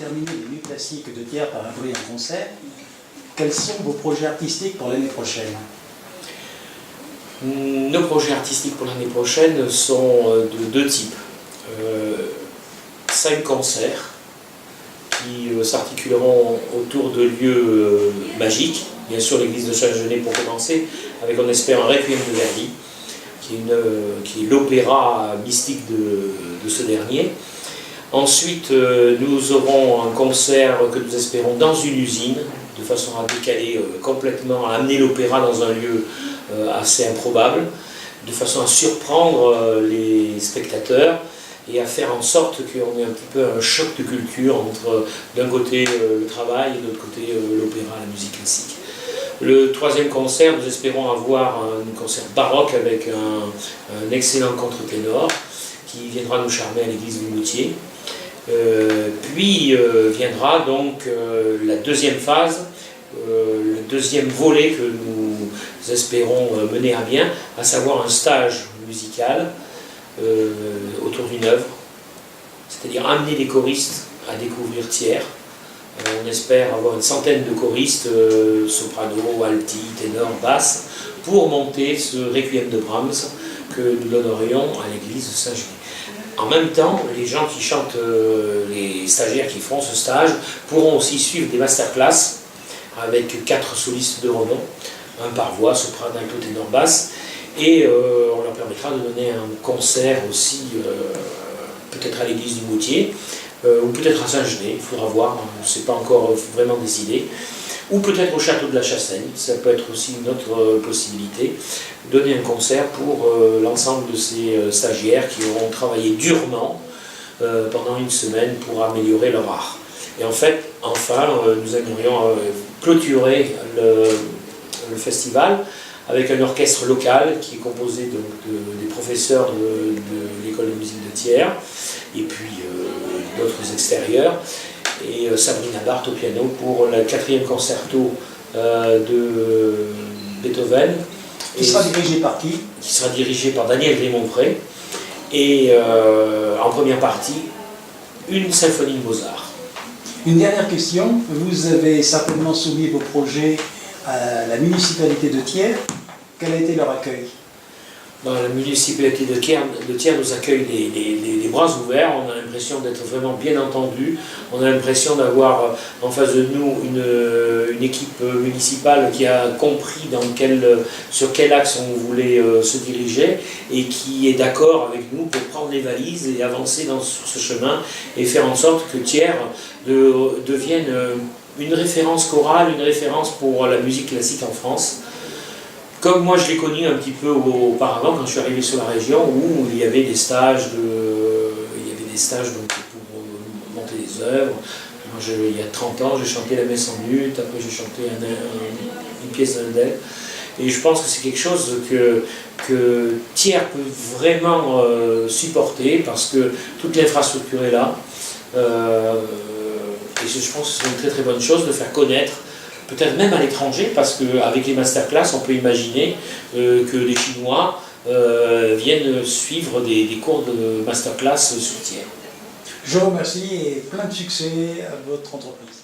terminer les nuits classiques de Thiers par un brillant concert. Quels sont vos projets artistiques pour l'année prochaine? Nos projets artistiques pour l'année prochaine sont de deux types. 5 concerts qui s'articuleront autour de lieux magiques. Bien sûr, l'église de Saint-Genès pour commencer, avec on espère un Requiem de Verdi, qui est l'opéra mystique de ce dernier. Ensuite, nous aurons un concert que nous espérons dans une usine, de façon à décaler complètement, à amener l'opéra dans un lieu assez improbable, de façon à surprendre les spectateurs et à faire en sorte qu'on ait un petit peu un choc de culture entre d'un côté le travail et de l'autre côté l'opéra, la musique classique. Le troisième concert, nous espérons avoir un concert baroque avec un excellent contre-ténor qui viendra nous charmer à l'église du Moutier. Puis viendra donc la deuxième phase, le deuxième volet que nous espérons mener à bien, à savoir un stage musical autour d'une œuvre, c'est-à-dire amener les choristes à découvrir Thiers. On espère avoir une centaine de choristes, soprano, alti, ténor, basse, pour monter ce Requiem de Brahms que nous donnerions à l'église de Saint-Genès. En même temps, les gens qui chantent, les stagiaires qui font ce stage, pourront aussi suivre des masterclass avec 4 solistes de renom, un par voix, soprano, alto, ténor, basse, et on leur permettra de donner un concert aussi, peut-être à l'église du Moutier, ou peut-être à Saint-Genès, il faudra voir, c'est pas encore vraiment décidé, ou peut-être au château de la Chassaigne, ça peut être aussi une autre possibilité, donner un concert pour l'ensemble de ces stagiaires qui auront travaillé durement pendant une semaine pour améliorer leur art. Et en fait, enfin, nous aimerions clôturer le festival avec un orchestre local qui est composé des professeurs de l'école de musique de Thiers, et puis d'autres extérieurs, et Sabrina Barthes au piano pour le 4e concerto de Beethoven. Qui sera dirigé par qui? Qui sera dirigé par Daniel Grémonpré, et en première partie, une symphonie de Mozart. Une dernière question, vous avez certainement soumis vos projets à la municipalité de Thiers. Quel a été leur accueil? La municipalité de Thiers nous accueille les bras ouverts. On a l'impression d'être vraiment bien entendu. On a l'impression d'avoir en face de nous une équipe municipale qui a compris sur quel axe on voulait se diriger et qui est d'accord avec nous pour prendre les valises et avancer sur ce chemin et faire en sorte que Thiers devienne une référence chorale, une référence pour la musique classique en France. Comme moi je l'ai connu un petit peu auparavant quand je suis arrivé sur la région, où il y avait des stages, donc, pour monter des œuvres. Moi, il y a 30 ans, j'ai chanté la messe en ut, après j'ai chanté une pièce d'Handel. Et je pense que c'est quelque chose que Thiers peut vraiment supporter, parce que toute l'infrastructure est là. Et je pense que c'est une très très bonne chose de faire connaître, peut-être même à l'étranger, parce qu'avec les masterclass, on peut imaginer que les Chinois viennent suivre des cours de masterclass sur Thiers. Je vous remercie et plein de succès à votre entreprise.